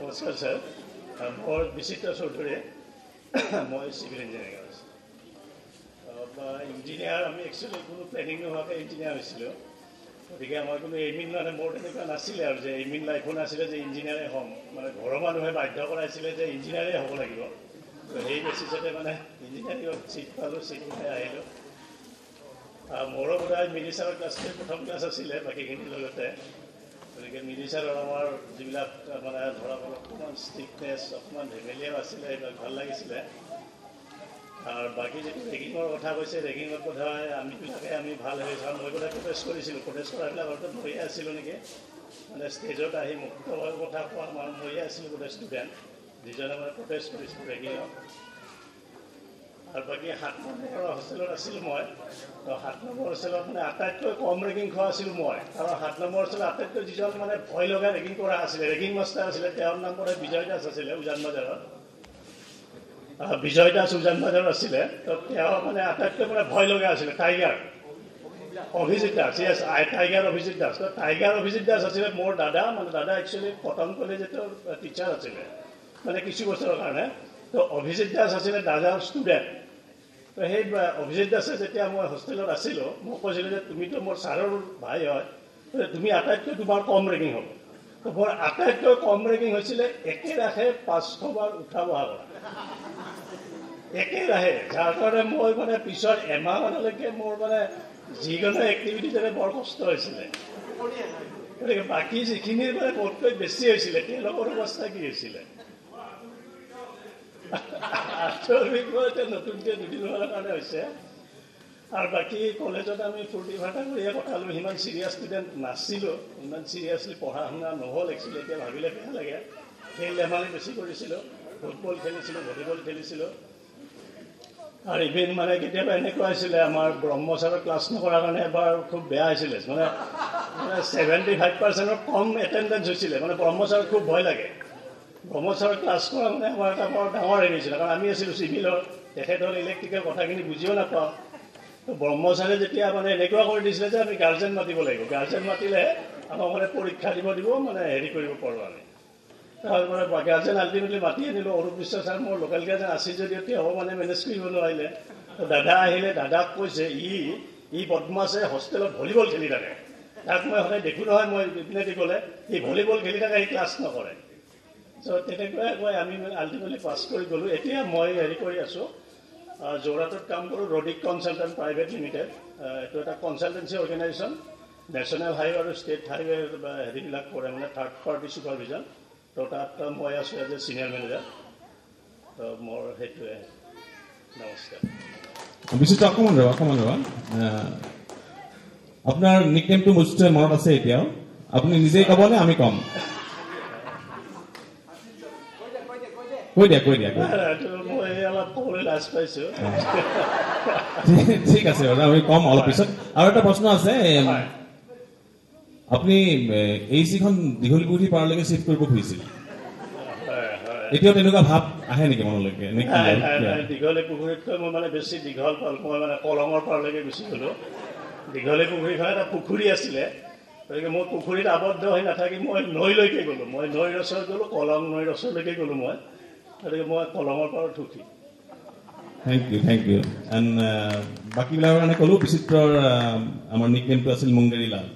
নমস্কাৰ ছাৰ মোৰ বিচিত্ৰ চৌধুৰী মই চিভিল ইঞ্জিনিয়াৰিং আছোঁ ইঞ্জিনিয়াৰ আমি একচুৱেলি কোনো প্লেনিং নোহোৱাকৈ ইঞ্জিনিয়াৰ হৈছিলোঁ গতিকে আমাৰ কোনো এইমিন মানে মোৰ তেনেকুৱা নাছিলে আৰু যে এইমিন লাইফো নাছিলে যে ইঞ্জিনিয়াৰে হ'ম মানে ঘৰৰ মানুহে বাধ্য কৰাইছিলে যে ইঞ্জিনিয়াৰে হ'ব লাগিব তো সেই বেচিছতে মানে ইঞ্জিনিয়াৰিঙত চিট পালোঁ চিট পাই আহিলোঁ মোৰো বোধহয় মিলি ছাৰৰ ক্লাছটোৱে প্ৰথম ক্লাছ আছিলে বাকীখিনিৰ লগতে গতিকে মিলি ছাৰৰ আমাৰ যিবিলাক মানে ধৰক অকণমান ষ্ট্ৰিকনেছ অকণমান ধেমেলীয়াও আছিলে এইবিলাক ভাল লাগিছিলে আৰু বাকী যিটো ৰেগিঙৰ কথা কৈছে ৰেগিঙত বোধহয় আমি ভাল হৈছোঁ আৰু মই বোধহয় প্ৰটেষ্ট কৰিছিলোঁ প্ৰটেষ্ট কৰাবিলাক অৰ্থত মৰিয়ে আছিলোঁ নেকি মানে ষ্টেজত আহি মুক্তভাৱে কথা কোৱা মই মৰিয়ে আছিলোঁ গোটেই ষ্টুডেণ্ট যিজনে মানে প্ৰটেষ্ট কৰিছিলোঁ ৰেগিঙত আৰু বাকী 7 নম্বৰ হোষ্টেলত আছিলোঁ মই তো 7 নম্বৰ হোষ্টেলত মানে আটাইতকৈ কম ৰেগিং খোৱা আছিলোঁ মই আৰু 7 নম্বৰ হোষ্টেলত আটাইতকৈ যিজন মানে ভয় লগা ৰেগিং কৰা আছিলে ৰেগিং মাষ্টাৰ আছিলে তেওঁৰ নাম বোধহয় বিজয় দাস আছিলে উজান বজাৰত বিজয় দাস উজান বজাৰত আছিলে তো তেওঁ মানে আটাইতকৈ মানে ভয় লগা আছিলে টাইগাৰ অভিজিত দাস য়েছ টাইগাৰ অভিজিত দাস তো টাইগাৰ অভিজিত দাস আছিলে মোৰ দাদা মানে দাদা একচুৱেলি কটন কলেজৰ টিচাৰ আছিলে মানে কিছু বছৰৰ কাৰণে তো অভিজিত দাস আছিলে দাদাৰ ষ্টুডেণ্ট তো সেই অভিজিত দাসে যেতিয়া মই হোষ্টেলত আছিলোঁ মই কৈছিলোঁ যে তুমিতো মোৰ ছাৰৰ ভাই হয় তুমি আটাইতকৈ তোমাৰ কম ৰেগিং হ'ব তো মোৰ আটাইতকৈ কম ৰেগিং হৈছিলে একেৰাহে 500 বাৰ উঠা বহা কৰা একেৰাহে যাৰ কাৰণে মই মানে পিছত এমাহমানলৈকে মোৰ মানে যিকোনো এক্টিভিটি যেনে বৰ কষ্ট হৈছিলে গতিকে বাকী যিখিনিৰ মানে মোতকৈ বেছি হৈছিলে তেওঁলোকৰ অৱস্থা কি হৈছিলে নতুনকৈ দুদিনমানৰ কাৰণে হৈছে আৰু বাকী কলেজত আমি ফূৰ্তি ফাৰ্তা কৰিয়ে কটালোঁ সিমান চিৰিয়াছ ষ্টুডেণ্ট নাছিলোঁ ইমান চিৰিয়াছলি পঢ়া শুনা নহ'ল একচুৱেলি এতিয়া ভাবিলে বেয়া লাগে খেল ধেমালি বেছি কৰিছিলোঁ ফুটবল খেলিছিলোঁ ভলীবল খেলিছিলোঁ আৰু ইভেন মানে কেতিয়াবা এনেকুৱা হৈছিলে আমাৰ ব্ৰহ্মচাৰৰ ক্লাছ নকৰাৰ কাৰণে এবাৰ খুব বেয়া হৈছিলে মানে 75% কম এটেণ্ডেঞ্চ হৈছিলে মানে ব্ৰহ্মচাৰত খুব ভয় লাগে ব্ৰহ্মচাৰৰ ক্লাছ কৰা মানে আমাৰ এটা বৰ ডাঙৰ হেৰি হৈছিলে কাৰণ আমি আছিলোঁ চিভিলৰ তেখেতৰ ইলেক্ট্ৰিকেল কথাখিনি বুজিও নাপাওঁ তো ব্ৰহ্মচাৰে যেতিয়া মানে এনেকুৱা কৰি দিছিলে যে আমি গাৰ্জেন মাতিব লাগিব গাৰ্জেন মাতিলেহে আমাক মানে পৰীক্ষা দিব মানে হেৰি কৰিব পাৰোঁ আমি তাৰপৰা গাৰ্জেন আল্টিমেটলি মাতি আনিলোঁ অৰূপ বিশ্বাস ছাৰ মোৰ লোকেল গাৰ্জেন আছিল যদিও তেওঁ মানে মেনেজ কৰিব নোৱাৰিলে তো দাদা আহিলে দাদাক কৈছে ই বদমাছে হোষ্টেলত ভলীবল খেলি থাকে তাক মই সদায় দেখোঁ নহয় মই ইপিনেদি গ'লে সি ভলীবল খেলি থাকে সি ক্লাছ নকৰে চ' তেনেকুৱাই কৈ আমি মানে আল্টিমেটলি পাছ কৰি গ'লোঁ এতিয়া মই হেৰি কৰি আছোঁ যোৰহাটত কাম কৰোঁ ৰডিক কনচালটেণ্ট প্ৰাইভেট লিমিটেড এইটো এটা কনচালটেঞ্চি অৰ্গেনাইজেশ্যন নেশ্যনেল হাইৱে আৰু ষ্টেট হাইৱে হেৰিবিলাক কৰে মানে থাৰ্ড পাৰ্টি ছুপাৰভিজন তো তাত মই আছোঁ এজ এ চিনিয়ৰ মেনেজাৰ তো মোৰ সেইটোৱে নমস্কাৰ বিচিত্ৰ অকণমান ৰবা আপোনাৰ নিকনেমটো মোৰ মনত আছে এতিয়াও আপুনি নিজেই ক'বনে আমি ক'ম কৈ দিয়া মই অলপ ক'বলৈ লাজ পাইছোঁ ঠিক আছে বাৰু আমি ক'ম অলপ পিছত আৰু এটা প্ৰশ্ন আছে আপুনি এইখন দীঘলীপুখুৰী পাৰলৈকে চিফ্ট কৰিব খুজিছিল এতিয়াও তেনেকুৱা ভাৱ আহে নেকি মনলৈকে দীঘলীপুখুৰীতকৈ মই মানে বেছি দীঘল পাল মই মানে কলঙৰ পাৰলৈকে গুচি গ'লোঁ দীঘলীপুখুৰীখন এটা পুখুৰী আছিলে গতিকে মই পুখুৰীত আবদ্ধ হৈ নাথাকি মই নৈলৈকে গ'লোঁ মই নৈৰ ওচৰত গ'লোঁ কলং নৈৰ ওচৰলৈকে গ'লোঁ মই গতিকে মই কলঙৰ পাৰত সুখী থেংক ইউ এণ্ড বাকীবিলাকৰ কাৰণে ক'লোঁ বিচিত্ৰৰ আমাৰ নিকনেমটো আছিল মুংগেৰী লাল